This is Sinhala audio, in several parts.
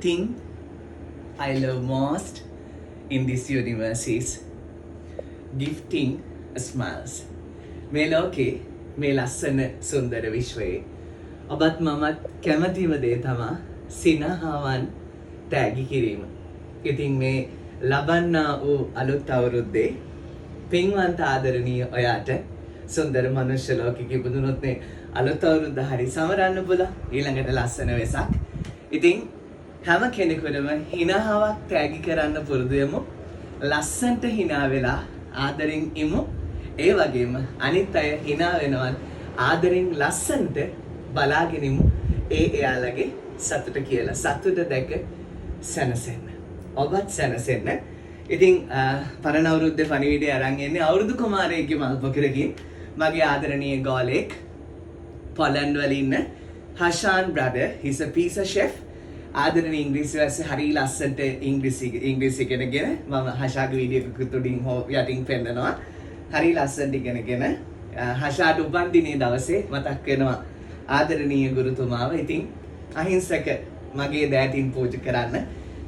thing I love most in this universe is gifting smiles. මේ ලෝකේ මේ ලස්සන සුන්දර විශ්වයේ ඔබත් මමත් කැමතිම දේ තමයි සිනහවන් තෑගි කිරීම. ඉතින් මේ ලබන්නා වූ අලුත් අවුරුද්දේ පින්වන්ත ආදරණීය ඔයාට සුන්දර මනුෂ්‍ය ලෝකෙක ඉපදුනොත් නේ අලුත් අවුරුද්ද හරි සමරන්න පුළුවන්. ඊළඟට ලස්සන වෙසක්. ඉතින් හැම කෙනෙකුටම හිනාවක් තෑගි කරන්න පුරුදු වෙමු. ලස්සන්ට හිනා වෙලා ආදරෙන් ඉමු. ඒ වගේම අනිත් අය හිනා වෙනවත් ආදරෙන් ලස්සන්ට බලාගෙන ඉමු. එයාලගේ සතුට කියලා. සතුට දැක සැනසෙන්න. ඔබත් සැනසෙන්න. ඉතින් පරණ අවුරුද්දේ පණිවිඩය අරන් එන්නේ අවුරුදු කුමාරයෙක්ගේ මල්පොකරකින් මගේ ආදරණීය ගෝලෙක් පොලන්ඩ් වල ඉන්න Hashan brother. He's a pizza chef. ආදරණීය ඉංග්‍රීසි වැස්සේ හරි ලස්සනට ඉංග්‍රීසි ඉගෙනගෙන මම හෂාගේ වීඩියෝ එකකට උඩින් හෝ යටින් පෙන්නනවා. හරි ලස්සනට ඉගෙනගෙන හෂාට උපන්දිනේ දවසේ මතක් වෙනවා ආදරණීය ගුරුතුමාව. ඉතින් අහිංසක මගේ දෑතින් පූජා කරන්න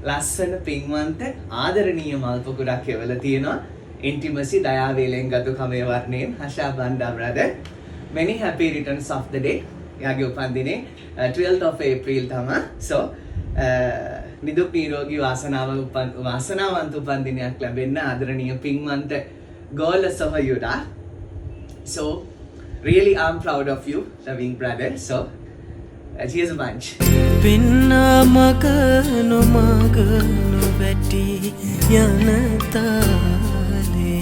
ලස්සන පින්වන්ත ආදරණීය මල් පොකුරක් එවලා තියෙනවා. Intimacy දයාවේලෙන් ගතු කමේ වර්ණයෙන් හෂා Banda brother. Many happy returns of the day. යාගේ උපන්දිනේ 12th of April තමයි. So නිදුක් නිරෝගී වාසනාවන්ත උපන්දිනයක් ලැබෙන්න ආදරණීය පින්වන්ත ගෝල සහෝයුරා. So really I'm proud of you, loving brother. So cheers a bunch. පින්නා මගනු වැටි යන තාලේ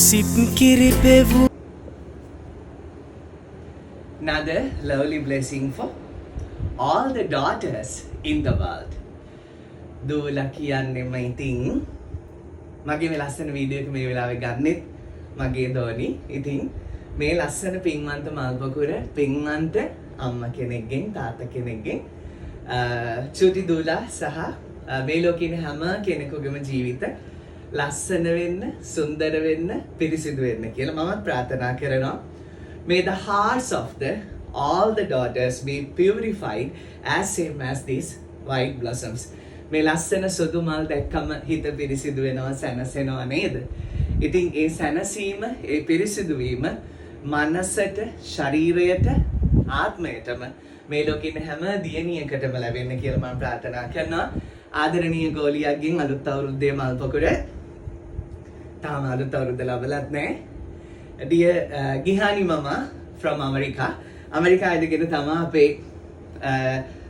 සිත් කිරිපෙවු. Another lovely blessing for all the daughters in the world. දූලා කියන්නේම ඉතින් මගේ මේ ලස්සන වීඩියෝ එක මේ වෙලාවේ ගන්නෙත් මගේ දෝනි. ඉතින් මේ ලස්සන පින්වන්ත මල්පොකුර පින්වන්ත අම්මා කෙනෙක්ගෙන් තාත්තා කෙනෙක්ගෙන් චුටි දූලා සහ මේ ලෝකේ ඉන්න හැම කෙනෙකුගේම ජීවිත ලස්සන වෙන්න, සුන්දර වෙන්න, පිරිසිදු වෙන්න කියලා මමත් ප්‍රාර්ථනා කරනවා. May the hearts of all the daughters be purified as same as these white blossoms. මේ ලස්සන සුදු මල් දැක්කම හිත පිරිසිදු වෙනවා, සැනසෙනවා නේද? ඉතින් ඒ සැනසීම, ඒ පිරිසිදු වීම මනසට, ශරීරයට, ආත්මයටම මේ ලෝකේ ඉන්න හැම දියණියකටම ලැබෙන්න කියලා මම ප්‍රාර්ථනා කරනවා. ආදරණීය ගෝලියක්ගෙන් අලුත් අවුරුද්දේ මල් පොකුර තාම අලුත් අවුරුද්ද ලැබලත් නැහැ. Dear Gihani Mama from America. America ඉදගෙන තමයි අපේ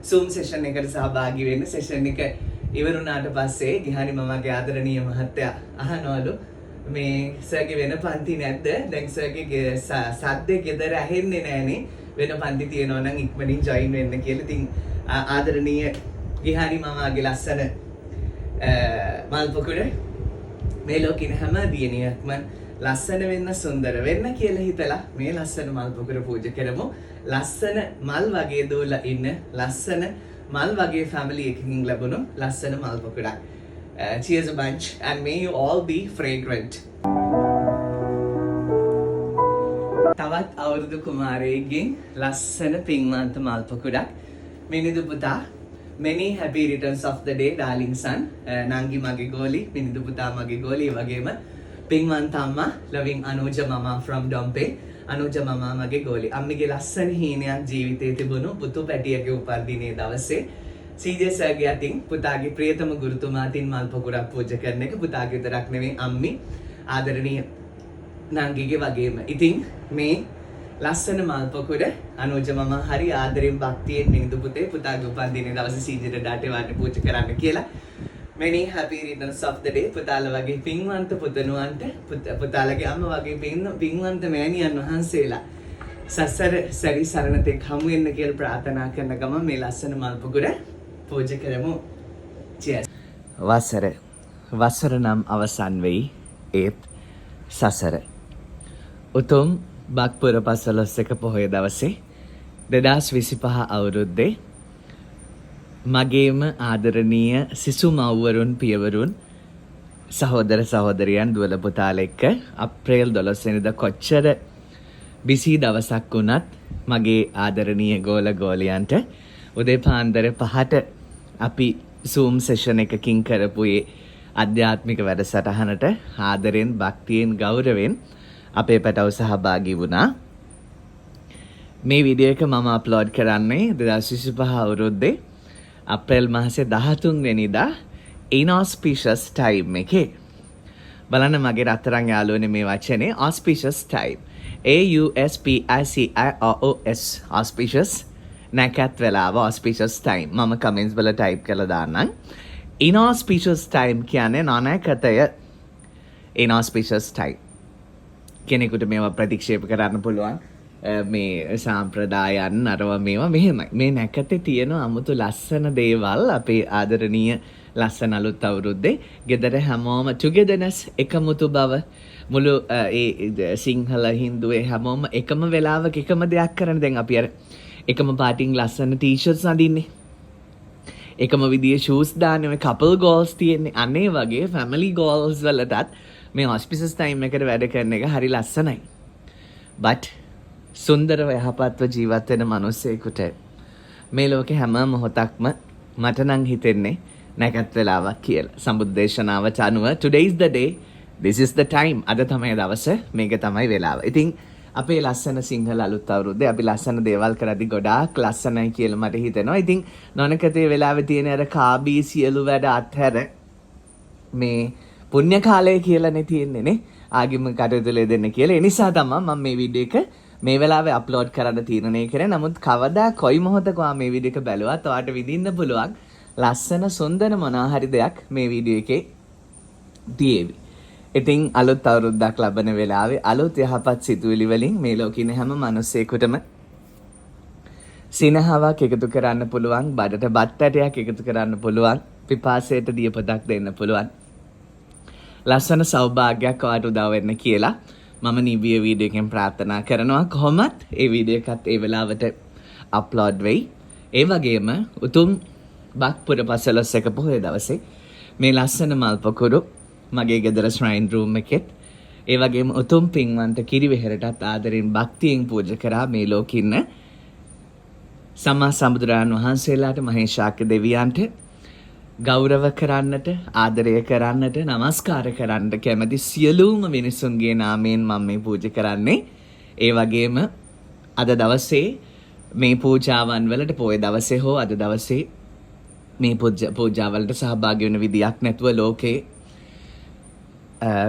Zoom session එකට සහභාගී වෙන්න. session එක ඉවර වුණාට පස්සේ ගිහානි මමගේ ආදරණීය මහත්තයා අහනවලු මේ සර්ගේ වෙන පන්ති නැද්ද? දැන් සර්ගේ සද්දේ ගෙදර ඇහෙන්නේ නැහනේ. වෙන පන්ති තියෙනවා නම් ඉක්මනින් join වෙන්න කියලා. ඉතින් ආදරණීය ගිහානි මමගේ ලස්සන මල් පොකුර මේ ලෝකේ හැම දියණියක්ම ලස්සන වෙන්න, සුන්දර වෙන්න කියලා හිතලා මේ ලස්සන මල් පොකුර පූජා කරමු. ලස්සන මල් වගේ දෝලා ඉන්න ලස්සන මල් වගේ family එකකින් ලැබුණු ලස්සන මල් පොකුරක්. Cheers a bunch and may you all be fragrant. තවත් අවුරුදු කුමාරයෙක්ගෙන් ලස්සන පින්වන්ත මල් පොකුරක්. මිනිඳු පුතා, many happy returns of the day darling son. නංගි මගේ ගෝලි, මිනිඳු පුතා මගේ ගෝලි, වගේම පින්වන්ත අම්මා loving අනුජ මමා from Dompe. අනුජ මමා මගේ ගෝලි. අම්මිගේ ලස්සන හීනයක් ජීවිතේ තිබුණු පුතු පැටියගේ උපන්දිනේ දවසේ CJ සර්ගේ අතින් පුතාගේ ප්‍රියතම ගුරුතුමා අතින් මල් පොකුරක් පූජා කරන එක පුතාගේ විතරක් නෙවෙයි අම්මි ආදරණීය නංගිගේ වගේම. ඉතින් මේ ලස්සන මල් පොකුර අනුජ මමා හරි ආදරෙන් භක්තියෙන් මිනිඳු පුතේ පුතාගේ උපන්දිනේ දවසේ CJට ඩාටේ වන්න පූජා කරන්න කියලා. Many happy returns of the day. පුතාලා වගේ පින්වන්ත පුතණුවන්ට පුතාලගේ අම්මා වගේ පින්වන්ත මෑණියන් වහන්සේලා සසර සරි සරණතෙක් හමු වෙන්න කියලා ප්‍රාර්ථනා කරන ගම මේ ලස්සන මල් පොකුර පූජා කරමු. Cheers. වසර නම් අවසන් වෙයි ඒත් සසර. උතුම් බක්පුර පසළොස්වක පොහොය දවසේ 2025 අවුරුද්දේ මගේම ආදරණීය සිසු මව්වරුන් පියවරුන් සහෝදර සහෝදරියන් දුවල පුතාලා එක්ක අප්‍රේල් 12 වෙනිදා කොච්චර බිසි දවසක් වුණත් මගේ ආදරණීය ගෝල ගෝලියන්ට උදේ පාන්දර 5ට අපි Zoom session එකකින් කරපු ඒ අධ්‍යාත්මික වැඩසටහනට ආදරෙන් භක්තියෙන් ගෞරවයෙන් අපේ පැටව සහභාගී වුණා. මේ වීඩියෝ එක මම අප්ලෝඩ් කරන්නේ 2025 අවුරුද්දේ අප්‍රේල් මාසේ 13 වෙනිදා inauspicious time එකේ. බලන්න මගේ රත්තරන් යාළුවනේ මේ වචනේ auspicious time. AUSPICIOS auspicious නැකත් වෙලාව auspicious time. මම කමෙන්ට්ස් වල ටයිප් කරලා දාන්නම්. inauspicious time කියන්නේ නොනැකතය inauspicious time. කෙනෙකුට මේවා ප්‍රතික්ෂේප කරන්න පුළුවන්. මේ සාම්ප්‍රදායන් අරව මේවා මෙහෙමයි. මේ නැකතේ තියෙන අමුතු ලස්සන දේවල් අපේ ආදරණීය ලස්සන අලුත් අවුරුද්දේ ගෙදර හැමෝම togetherness එකමුතු බව මුළු ඒ සිංහල හින්දුවේ හැමෝම එකම වෙලාවක එකම දෙයක් කරන දැන් අපි අර එකම පාටින් ලස්සන ටී-ෂර්ට්ස් අඳින්නේ එකම විදිහේ ෂූස් දාන්නේ මේ කපල් ගෝල්ස් තියෙන්නේ අනේ වගේ ෆැමිලි ගෝල්ස් වලටත් මේ auspicious time එකට වැඩ කරන එක හරි ලස්සනයි but සුන්දරව යහපත්ව ජීවත් වෙන මිනිස්සෙකුට මේ ලෝකේ හැම මොහොතක්ම මට නම් හිතෙන්නේ නැකත් වෙලාවක් කියලා. සම්බුද්දේශනාවට අනුව today is the day, this is the time. අද තමයි දවස, මේක තමයි වෙලාව. ඉතින් අපේ ලස්සන සිංහල අලුත් අවුරුද්දේ අපි ලස්සන දේවල් කරද්දි ගොඩාක් ලස්සනයි කියලා මට හිතෙනවා. ඉතින් නොනකතේ වෙලාවේ තියෙන අර කාබී සියලු වැඩ අත්හැර මේ පුණ්‍ය කාලය කියලානේ තියෙන්නේ නේ. ආගම කටයුතු දෙන්න කියලා. ඒ නිසා තමයි මම මේ වීඩියෝ එක මේ වෙලාවේ අප්ලෝඩ් කරන්න තීරණය කරේ. නමුත් කවදා කොයි මොහොතක මේ වීඩියෝ එක බැලුවත් ඔයාලට විඳින්න පුළුවන් ලස්සන සුන්දර මොනවා හරි දෙයක් මේ වීඩියෝ එකේ තියෙවි. ඉතින් අලුත් අවුරුද්දක් ලබන වෙලාවේ අලුත් යහපත් සිතුවිලි වලින් මේ ලෝකේ ඉන්න හැම මිනිස්සෙකුටම සිනහාවක් එකතු කරන්න පුළුවන්, බඩට බත් ඇටයක් එකතු කරන්න පුළුවන්, පිපාසයට දියපොතක් දෙන්න පුළුවන්. ලස්සන සෞභාග්‍යයක් ඔයාලට උදා වෙන්න කියලා මම නිවිය වීඩියෝ එකෙන් ප්‍රාර්ථනා කරනවා. කොහොමත් ඒ වීඩියෝ එකත් ඒ වෙලාවට අප්ලෝඩ් වෙයි. ඒ වගේම උතුම් බක්පුර පසළොස්වක පොහොය දවසේ මේ ලස්සන මල් පොකුරු මගේ ගෙදර shrine room එකෙත් ඒ වගේම උතුම් පින්වන්ත කිරිවෙහෙරටත් ආදරෙන් භක්තියෙන් පූජා කරා මේ ලෝකේ ඉන්න සම්මා සම්බුදුරජාණන් වහන්සේලාට මහේශාක්‍ය දෙවියන්ට ගෞරව කරන්නට ආදරය කරන්නට නමස්කාර කරන්නට කැමති සියලුම මිනිසුන්ගේ නාමයෙන් මම මේ පූජා කරන්නේ. ඒ වගේම අද දවසේ මේ පූජාවන් වලට පොය දවසේ හෝ අද දවසේ මේ පූජාවලට සහභාගී වෙන විදියක් නැතුව ලෝකේ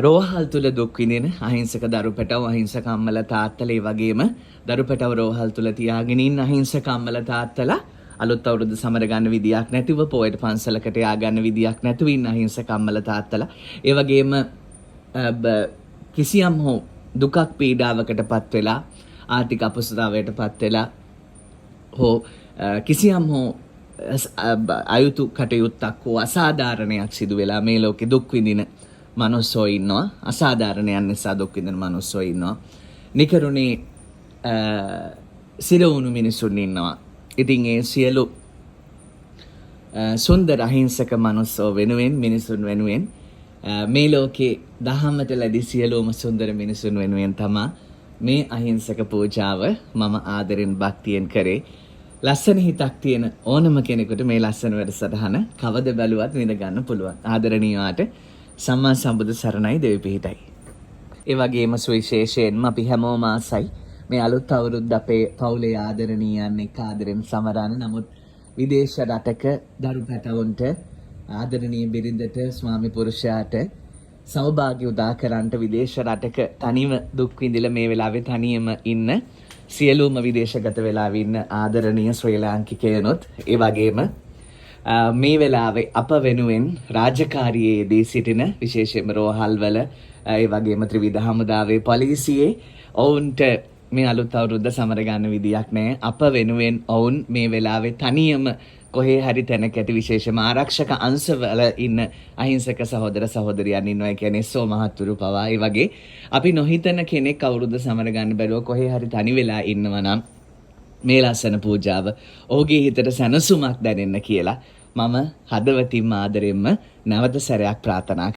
රෝහල් තුල දුක් විඳින අහිංසක දරු පැටව අහිංසක අම්මලා තාත්තලා ඒ වගේම දරු පැටව රෝහල් තුල තියාගෙන ඉන්න අහිංසක අම්මලා තාත්තලා අලුත් අවුරුද්ද සමර ගන්න විදියක් නැතිව පොයට පන්සලකට යා ගන්න විදියක් නැතුව ඉන්න අහිංසක අම්මලා තාත්තලා ඒ වගේම කිසියම් හෝ දුකක් පීඩාවකටපත් වෙලා ආර්ථික අපහසුතාවයටපත් වෙලා හෝ කිසියම් හෝ අයුතු කටයුත්තක් හෝ අසාධාරණයක් සිදු වෙලා මේ ලෝකෙ දුක් විඳින මනුස්සෝ ඉන්නවා. අසාධාරණයන් නිසා දුක් විඳින මනුස්සෝ ඉන්නවා. නිකරුණේ සිරවුණු මිනිසුන් ඉන්නවා. ඉතින් ඒ සියලු සුන්දර අහිංසක මනුස්සෝ වෙනුවෙන් මිනිසුන් වෙනුවෙන් මේ ලෝකේ දහමට ලැබි සියලුම සුන්දර මිනිසුන් වෙනුවෙන් තමයි මේ අහිංසක පූජාව මම ආදරෙන් භක්තියෙන් කරේ. ලස්සන හිතක් තියෙන ඕනම කෙනෙකුට මේ ලස්සන වැඩසටහන කවද බැලුවත් විඳ ගන්න පුළුවන්. ආදරණීයවට සම්මා සම්බුදු සරණයි දෙවි පිහිටයි. ඒ වගේම සුවිශේෂයෙන්ම අපි හැමෝම ආසයි මේ අලුත් අවුරුද්ද අපේ පවුලේ ආදරණීයන් එක්ක ආදරෙන් සමරන. නමුත් විදේශ රටක දරු පැටවුන්ට ආදරණීය බිරිඳට ස්වාමි පුරුෂයාට සෞභාග්‍ය උදා කරන්නට විදේශ රටක තනිව දුක් විඳිලා මේ වෙලාවේ තනියම ඉන්න සියලුම විදේශගත වෙලා ඉන්න ආදරණීය ශ්‍රී ලාංකිකයනොත් ඒ වගේම මේ වෙලාවේ අප වෙනුවෙන් රාජකාරියේදී සිටින විශේෂයෙන්ම රෝහල් වල ඒ වගේම ත්‍රිවිධ හමුදාවේ පොලිසියේ ඔවුන්ට මේ අලුත් අවුරුද්ද සමර ගන්න විදියක් නැහැ. අප වෙනුවෙන් ඔවුන් මේ වෙලාවේ තනියම කොහේ හරි තැනක ඇති විශේෂම ආරක්ෂක අංශවල ඉන්න අහිංසක සහෝදර සහෝදරියන් ඉන්නවා. කියන්නේ සෝ මහත්තුරු පවා ඒ වගේ අපි නොහිතන කෙනෙක් අවුරුද්ද සමර ගන්න බැරුව කොහේ හරි තනි වෙලා ඉන්නවා නම් මේ ලස්සන පූජාව ඔහුගේ හිතට සැනසුමක් දැනෙන්න කියලා මම හදවතින්ම ආදරෙන්ම නැවත සැරයක් ප්‍රාර්ථනා